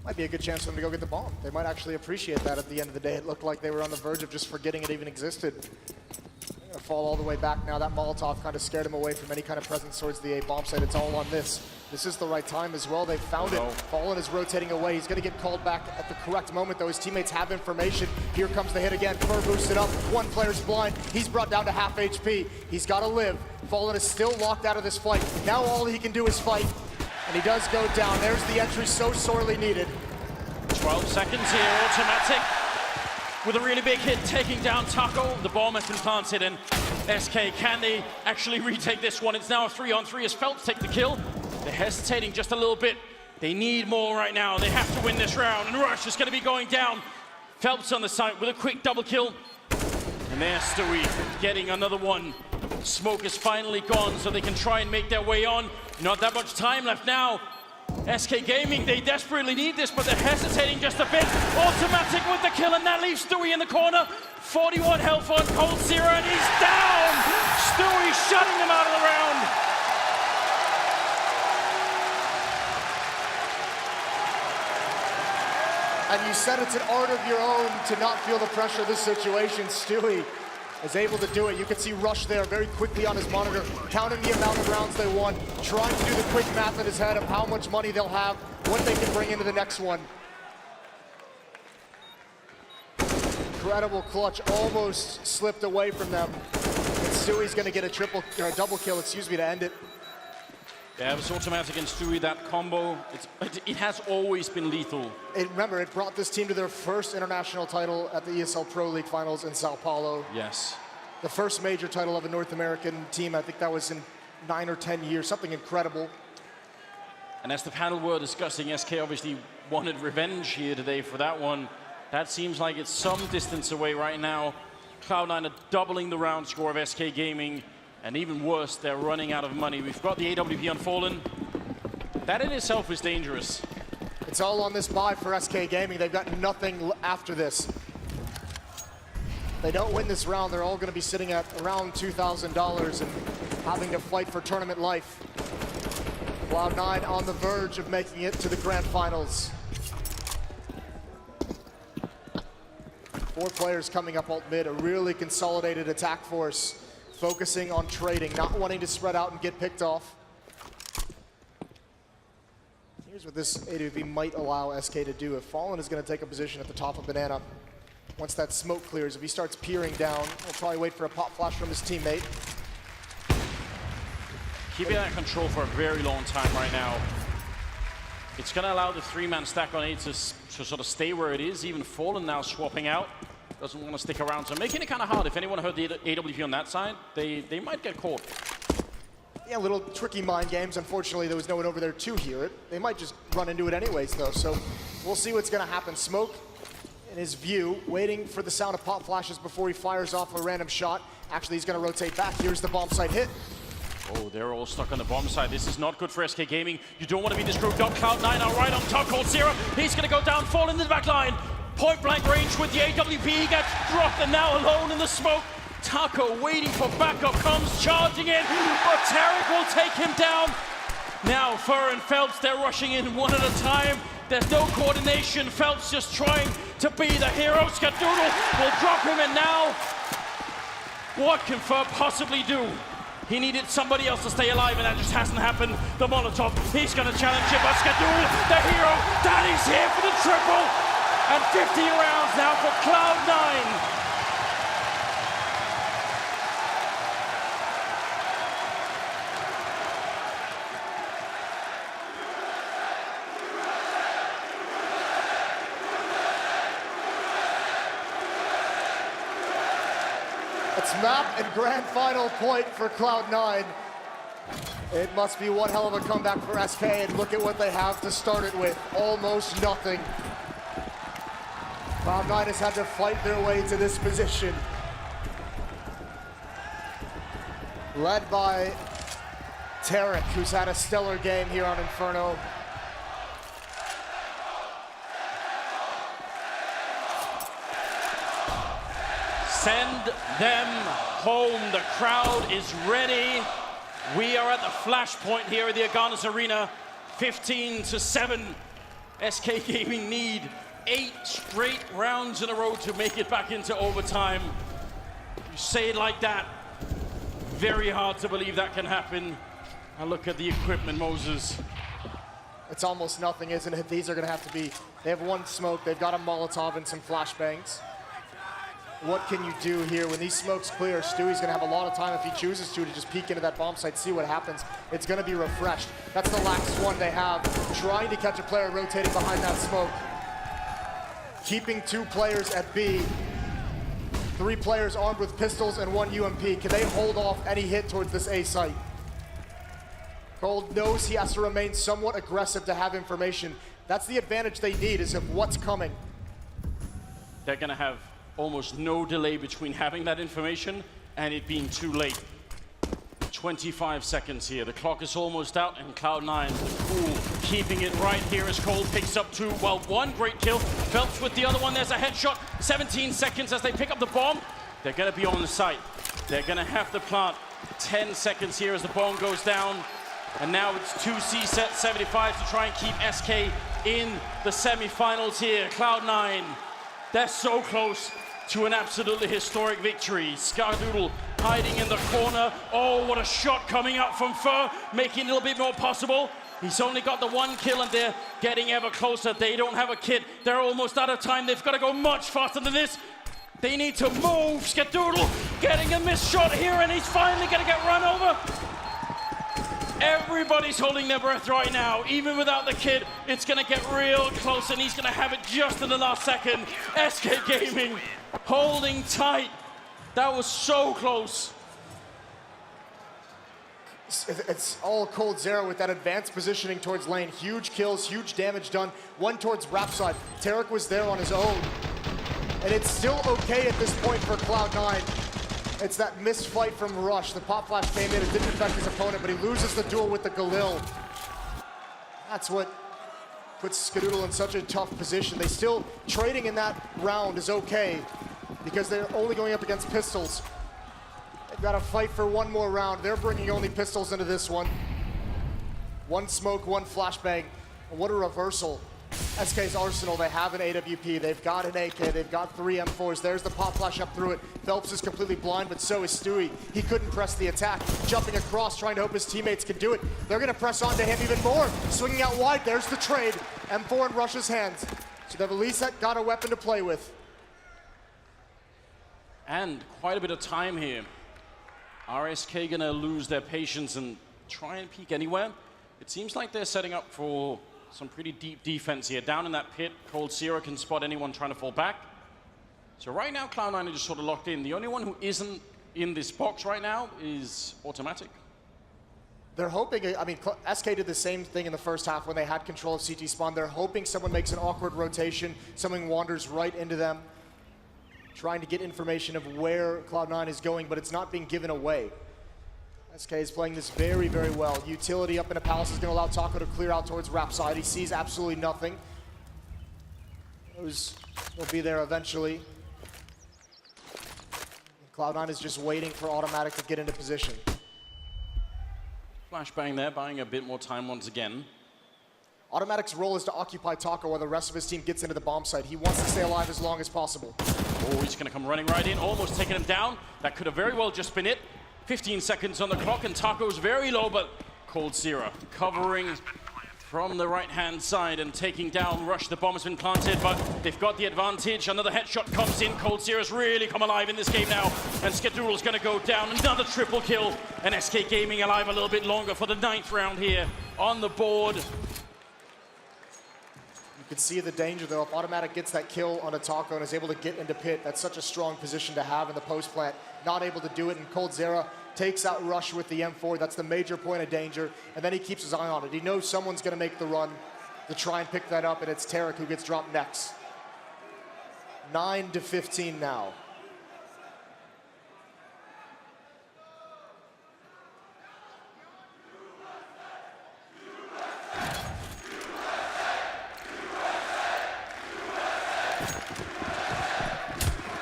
Might be a good chance for them to go get the bomb. They might actually appreciate that at the end of the day. It looked like they were on the verge of just forgetting it even existed. They're going to fall all the way back now. That Molotov kind of scared him away from any kind of presence towards the A bomb site. It's all on this. This is the right time as well. They found it. Fallen is rotating away. He's going to get called back at the correct moment, though. His teammates have information. Here comes the hit again. Fur boosted up. One player's blind. He's brought down to half HP. He's got to live. Fallen is still locked out of this fight. Now all he can do is fight. And he does go down. There's the entry so sorely needed. 12 seconds here. Automatic with a really big hit, taking down Taco. The bomb has been planted, and SK, can they actually retake this one? It's now a 3-on-3 as Phelps take the kill. They're hesitating just a little bit. They need more right now. They have to win this round, and Rush is going to be going down. Phelps on the site with a quick double kill. And there's Stewie getting another one. Smoke is finally gone, so they can try and make their way on. Not that much time left now. SK Gaming, they desperately need this, but they're hesitating just a bit. Automatic with the kill, and that leaves Stewie in the corner. 41 health on Cold Zero, and he's down! Stewie shutting them out of the round. And you said it's an art of your own to not feel the pressure of this situation. Stewie is able to do it. You can see Rush there very quickly on his monitor, counting the amount of rounds they won, trying to do the quick math in his head of how much money they'll have, what they can bring into the next one. Incredible clutch, almost slipped away from them. And Stewie's gonna get a double kill, to end it. Yeah, it's Automatic and Stewie, that combo, it has always been lethal. Remember, it brought this team to their first international title at the ESL Pro League Finals in Sao Paulo. Yes. The first major title of a North American team, I think that was in 9 or 10 years, something incredible. And as the panel were discussing, SK obviously wanted revenge here today for that one. That seems like it's some distance away right now. CLOUD9 are doubling the round score of SK Gaming. And even worse, they're running out of money. We've got the AWP on Fallen. That in itself is dangerous. It's all on this buy for SK Gaming. They've got nothing after this. If they don't win this round, they're all going to be sitting at around $2,000 and having to fight for tournament life. CLOUD9 on the verge of making it to the grand finals. 4 players coming up alt mid, a really consolidated attack force. Focusing on trading, not wanting to spread out and get picked off. Here's what this AWP might allow SK to do. If Fallen is going to take a position at the top of banana, once that smoke clears, if he starts peering down, he'll probably wait for a pop flash from his teammate. Keeping that control for a very long time right now. It's going to allow the 3-man stack on A to sort of stay where it is. Even Fallen now swapping out. doesn't want to stick around. So making it kind of hard. If anyone heard the AWP on that side, they might get caught. Yeah, little tricky mind games. Unfortunately, there was no one over there to hear it. They might just run into it anyways, though. So we'll see what's going to happen. Smoke in his view, waiting for the sound of pop flashes before he fires off a random shot. Actually, he's going to rotate back. Here's the bomb site hit. Oh, they're all stuck on the bomb side. This is not good for SK Gaming. You don't want to be disgrouped up. CLOUD9 are right on top. Cold Zero, he's going to go down, fall into the back line. Point blank range with the AWP. He gets dropped and now alone in the smoke. Taco waiting for backup, comes charging in, but Tarek will take him down. Now Fur and Phelps, they're rushing in one at a time. There's no coordination. Phelps just trying to be the hero. Skadoodle will drop him, and now what can Fur possibly do? He needed somebody else to stay alive, and that just hasn't happened. The Molotov, he's going to challenge it, but Skadoodle, the hero, Daddy's here for the triple. And 50 rounds now for CLOUD9. It's map and grand final point for CLOUD9. It must be one hell of a comeback for SK, and look at what they have to start it with. Almost nothing. CLOUD9 has had to fight their way to this position. Led by Tarek, who's had a stellar game here on Inferno. Send them home. The crowd is ready. We are at the flashpoint here at the Aganis Arena. 15-7. SK Gaming need 8 straight rounds in a row to make it back into overtime. You say it like that, very hard to believe that can happen. And look at the equipment, Moses. It's almost nothing, isn't it? These are gonna have to be, they have one smoke, they've got a Molotov and some flashbangs. What can you do here? When these smokes clear, Stewie's gonna have a lot of time if he chooses to just peek into that bomb site, see what happens. It's gonna be refreshed. That's the last one they have, trying to catch a player rotating behind that smoke. Keeping 2 players at B. 3 players armed with pistols and 1 UMP. Can they hold off any hit towards this A site? Gold knows he has to remain somewhat aggressive to have information. That's the advantage they need, is of what's coming. They're gonna have almost no delay between having that information and it being too late. 25 seconds here. The clock is almost out, and CLOUD9, cool, keeping it right here as Cole picks up 2. Well, 1 great kill. Phelps with the other one. There's a headshot. 17 seconds as they pick up the bomb. They're going to be on the site. They're going to have to plant. 10 seconds here as the bomb goes down. And now it's 2 C-set 75s to try and keep SK in the semifinals here. CLOUD9, they're so close to an absolutely historic victory. Skadoodle hiding in the corner. Oh, what a shot coming up from Fur, making it a little bit more possible. He's only got the 1 kill, and they're getting ever closer. They don't have a kit. They're almost out of time. They've got to go much faster than this. They need to move. Skadoodle getting a missed shot here, and he's finally going to get run over. Everybody's holding their breath right now. Even without the kid, it's going to get real close, and he's going to have it just in the last second. SK Gaming holding tight. That was so close. It's all Cold Zero with that advanced positioning towards lane. Huge kills, huge damage done. 1 towards Rap side. Tarek was there on his own. And it's still okay at this point for CLOUD9. It's that missed fight from Rush. The pop flash came in, it didn't affect his opponent, but he loses the duel with the Galil. That's what puts Skadoodle in such a tough position. They still, trading in that round is okay, because they're only going up against pistols. They've got to fight for 1 more round. They're bringing only pistols into this one. 1 smoke, 1 flashbang. What a reversal. SK's arsenal, they have an AWP, they've got an AK, they've got 3 M4s. There's the pop flash up through it. Phelps is completely blind, but so is Stewie. He couldn't press the attack. Jumping across, trying to hope his teammates can do it. They're gonna press onto him even more. Swinging out wide, there's the trade. M4 in Rush's hands. So they've at least got a weapon to play with. And quite a bit of time here. Are SK gonna lose their patience and try and peek anywhere? It seems like they're setting up for some pretty deep defense here. Down in that pit, Cold Zero can spot anyone trying to fall back. So right now, Cloud9 are just sort of locked in. The only one who isn't in this box right now is Automatic. They're hoping, I mean, SK did the same thing in the first half when they had control of CT spawn. They're hoping someone makes an awkward rotation, someone wanders right into them, trying to get information of where Cloud9 is going, but it's not being given away. SK is playing this very, very well. Utility up in a palace is going to allow Taco to clear out towards Rap side. He sees absolutely nothing. Those will be there eventually. Cloud9 is just waiting for Automatic to get into position. Flashbang there, buying a bit more time once again. Automatic's role is to occupy Taco while the rest of his team gets into the bomb site. He wants to stay alive as long as possible. Oh, he's going to come running right in, almost taking him down. That could have very well just been it. 15 seconds on the clock, and Taco's very low, but coldzera covering from the right-hand side and taking down Rush. The bomb has been planted, but they've got the advantage. Another headshot comes in. coldzera's really come alive in this game now, and Skadoodle's going to go down. Another triple kill, and SK Gaming alive a little bit longer for the 9th round here on the board. You can see the danger, though. If Automatic gets that kill on a Taco and is able to get into pit, that's such a strong position to have in the post plant. Not able to do it, and coldzera takes out Rush with the M4. That's the major point of danger, and then he keeps his eye on it. He knows someone's going to make the run to try and pick that up, and it's Tarek who gets dropped next. 9-15 now.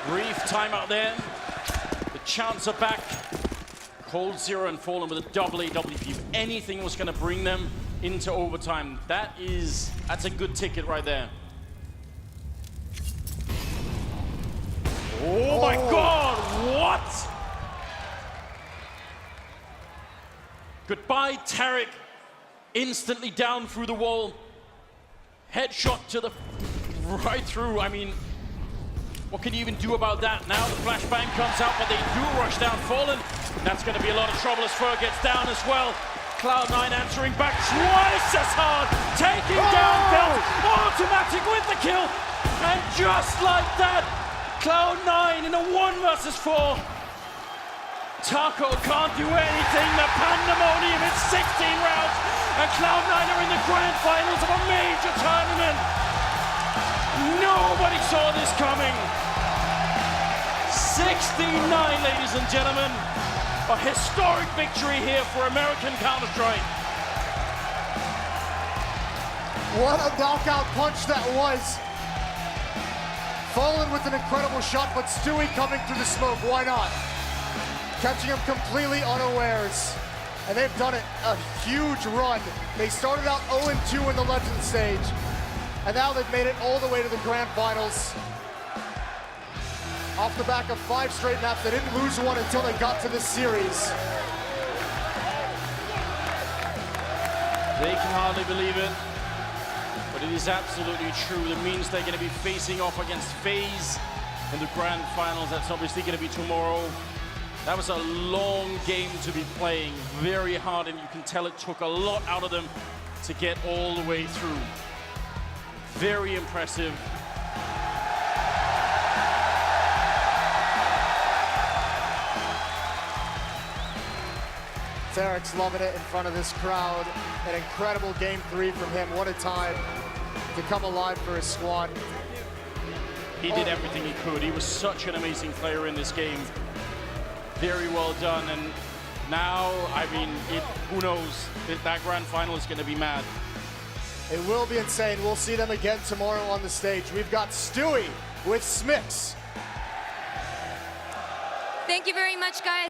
Brief timeout there. The chants are back. coldzera and Fallen with a double AWP. If anything was going to bring them into overtime, that's a good ticket right there. Oh my God, what? Goodbye, Tarek. Instantly down through the wall. Headshot to the right through. I mean, what can you even do about that? Now the flashbang comes out, but they do rush down Fallen. That's going to be a lot of trouble as Fer gets down as well. Cloud9 answering back twice as hard, taking down Belt. Automatic with the kill. And just like that, Cloud9 in a 1 versus 4. Taco can't do anything. The pandemonium, it's 16 rounds. And Cloud9 are in the grand finals of a major tournament. Nobody saw this coming. 69, ladies and gentlemen. A historic victory here for American Counter-Strike. What a knockout punch that was. Fallen with an incredible shot, but Stewie coming through the smoke. Why not? Catching him completely unawares. And they've done it a huge run. They started out 0-2 in the Legend stage. And now they've made it all the way to the grand finals. Off the back of 5 straight maps, they didn't lose one until they got to this series. They can hardly believe it, but it is absolutely true. That means they're going to be facing off against FaZe in the grand finals. That's obviously going to be tomorrow. That was a long game to be playing, very hard, and you can tell it took a lot out of them to get all the way through. Very impressive. Tarek's loving it in front of this crowd. An incredible game 3 from him. What a time to come alive for his squad. He did everything he could. He was such an amazing player in this game. Very well done. And now, I mean, who knows? That grand final is going to be mad. It will be insane. We'll see them again tomorrow on the stage. We've got Stewie with Smix. Thank you very much, guys.